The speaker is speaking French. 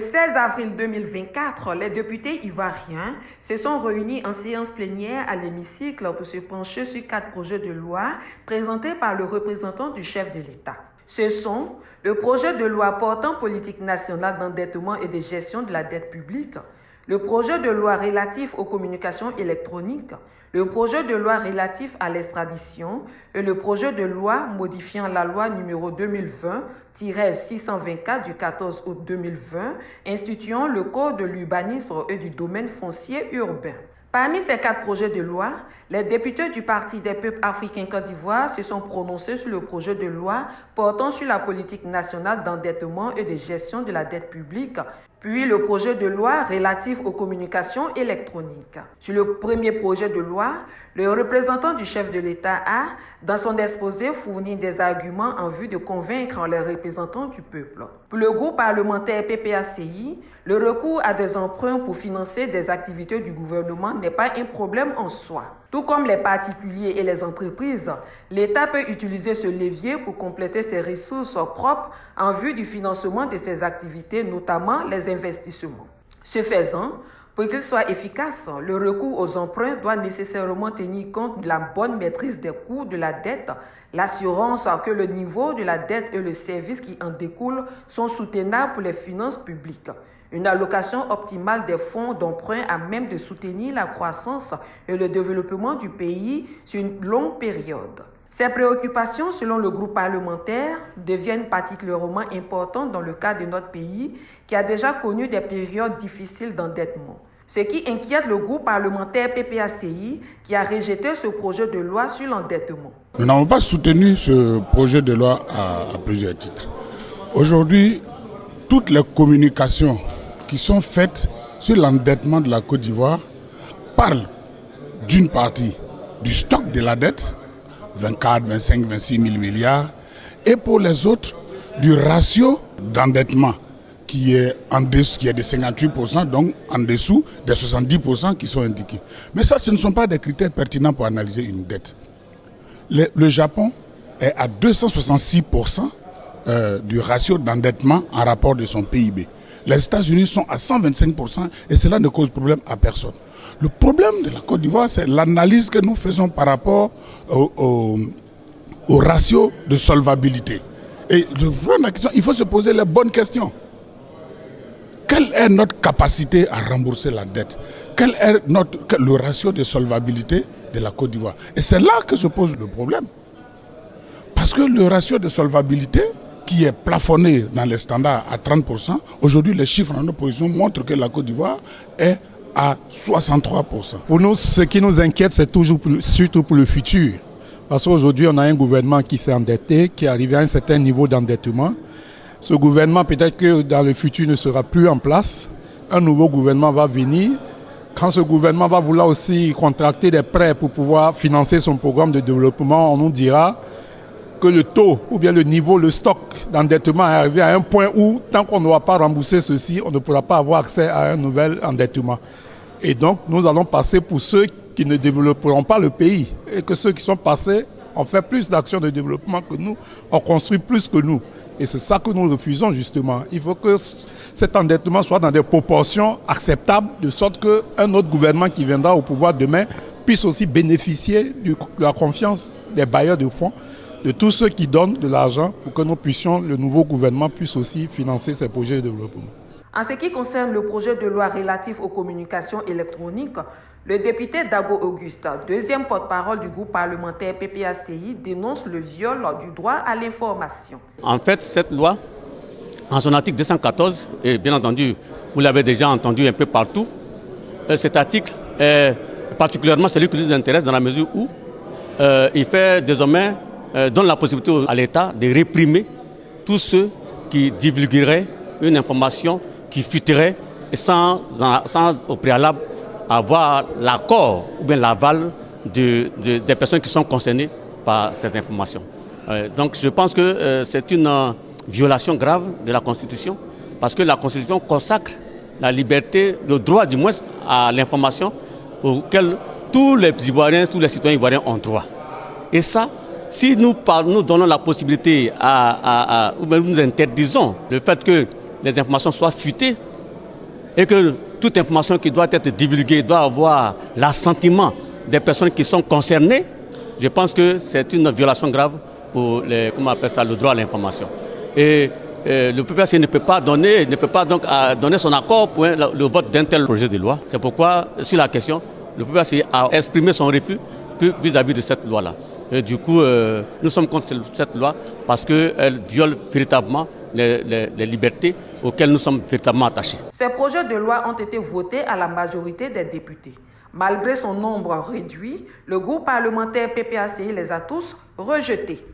Le 16 avril 2024, les députés ivoiriens se sont réunis en séance plénière à l'hémicycle pour se pencher sur 4 projets de loi présentés par le représentant du chef de l'État. Ce sont le projet de loi portant politique nationale d'endettement et de gestion de la dette publique, le projet de loi relatif aux communications électroniques, le projet de loi relatif à l'extradition et le projet de loi modifiant la loi numéro 2020-624 du 14 août 2020 instituant le Code de l'urbanisme et du domaine foncier urbain. Parmi ces 4 projets de loi, les députés du Parti des peuples africains Côte d'Ivoire se sont prononcés sur le projet de loi portant sur la politique nationale d'endettement et de gestion de la dette publique, puis le projet de loi relatif aux communications électroniques. Sur le premier projet de loi, le représentant du chef de l'État a, dans son exposé, fourni des arguments en vue de convaincre les représentants du peuple. Pour le groupe parlementaire PPACI, le recours à des emprunts pour financer des activités du gouvernement n'est pas un problème en soi. Tout comme les particuliers et les entreprises, l'État peut utiliser ce levier pour compléter ses ressources propres en vue du financement de ses activités, notamment les investissements. Ce faisant, pour qu'il soit efficace, le recours aux emprunts doit nécessairement tenir compte de la bonne maîtrise des coûts de la dette, l'assurance que le niveau de la dette et le service qui en découlent sont soutenables pour les finances publiques, une allocation optimale des fonds d'emprunt à même de soutenir la croissance et le développement du pays sur une longue période. Ces préoccupations, selon le groupe parlementaire, deviennent particulièrement importantes dans le cas de notre pays qui a déjà connu des périodes difficiles d'endettement. Ce qui inquiète le groupe parlementaire PPACI qui a rejeté ce projet de loi sur l'endettement. Nous n'avons pas soutenu ce projet de loi à plusieurs titres. Aujourd'hui, toutes les communications qui sont faites sur l'endettement de la Côte d'Ivoire parlent d'une partie du stock de la dette, 24, 25, 26 000 milliards, et pour les autres, du ratio d'endettement qui est de 58%, donc en dessous des 70% qui sont indiqués. Mais ça, ce ne sont pas des critères pertinents pour analyser une dette. Le Japon est à 266% du ratio d'endettement en rapport de son PIB. Les États-Unis sont à 125% et cela ne cause problème à personne. Le problème de la Côte d'Ivoire, c'est l'analyse que nous faisons par rapport au ratio de solvabilité. Et la question, il faut se poser les bonnes questions. Quelle est notre capacité à rembourser la dette? Quel est le ratio de solvabilité de la Côte d'Ivoire? Et c'est là que se pose le problème. Parce que le ratio de solvabilité, qui est plafonné dans les standards à 30%, aujourd'hui les chiffres en opposition montrent que la Côte d'Ivoire est à 63%. Pour nous, ce qui nous inquiète, c'est surtout pour le futur. Parce qu'aujourd'hui, on a un gouvernement qui s'est endetté, qui est arrivé à un certain niveau d'endettement. Ce gouvernement, peut-être que dans le futur, ne sera plus en place. Un nouveau gouvernement va venir. Quand ce gouvernement va vouloir aussi contracter des prêts pour pouvoir financer son programme de développement, on nous dira que le taux ou bien le niveau, le stock d'endettement est arrivé à un point où, tant qu'on ne va pas rembourser ceci, on ne pourra pas avoir accès à un nouvel endettement. Et donc, nous allons passer pour ceux qui ne développeront pas le pays. Et que ceux qui sont passés ont fait plus d'actions de développement que nous, ont construit plus que nous. Et c'est ça que nous refusons justement. Il faut que cet endettement soit dans des proportions acceptables, de sorte qu'un autre gouvernement qui viendra au pouvoir demain puisse aussi bénéficier de la confiance des bailleurs de fonds, de tous ceux qui donnent de l'argent pour que nous puissions, le nouveau gouvernement puisse aussi financer ces projets de développement. En ce qui concerne le projet de loi relatif aux communications électroniques, le député Dago Auguste, deuxième porte-parole du groupe parlementaire PPACI, dénonce le viol du droit à l'information. En fait, cette loi, en son article 214, et bien entendu, vous l'avez déjà entendu un peu partout, cet article est particulièrement celui qui nous intéresse dans la mesure où il fait désormais donne la possibilité à l'État de réprimer tous ceux qui divulgueraient une information qui fuiterait sans au préalable avoir l'accord ou bien l'aval des personnes qui sont concernées par ces informations. Donc je pense que c'est une violation grave de la Constitution parce que la Constitution consacre la liberté, le droit du moins à l'information auquel tous les Ivoiriens, tous les citoyens ivoiriens ont droit. Et ça, si nous donnons la possibilité ou même nous interdisons le fait que les informations soient fuitées, et que toute information qui doit être divulguée doit avoir l'assentiment des personnes qui sont concernées, je pense que c'est une violation grave pour le droit à l'information. Et le PPAC ne peut pas donner son accord pour le vote d'un tel projet de loi. C'est pourquoi, sur la question, le PPAC a exprimé son refus vis-à-vis de cette loi-là. Et du coup, nous sommes contre cette loi parce qu'elle viole véritablement les libertés auxquelles nous sommes véritablement attachés. Ces projets de loi ont été votés à la majorité des députés. Malgré son nombre réduit, le groupe parlementaire PPACI les a tous rejetés.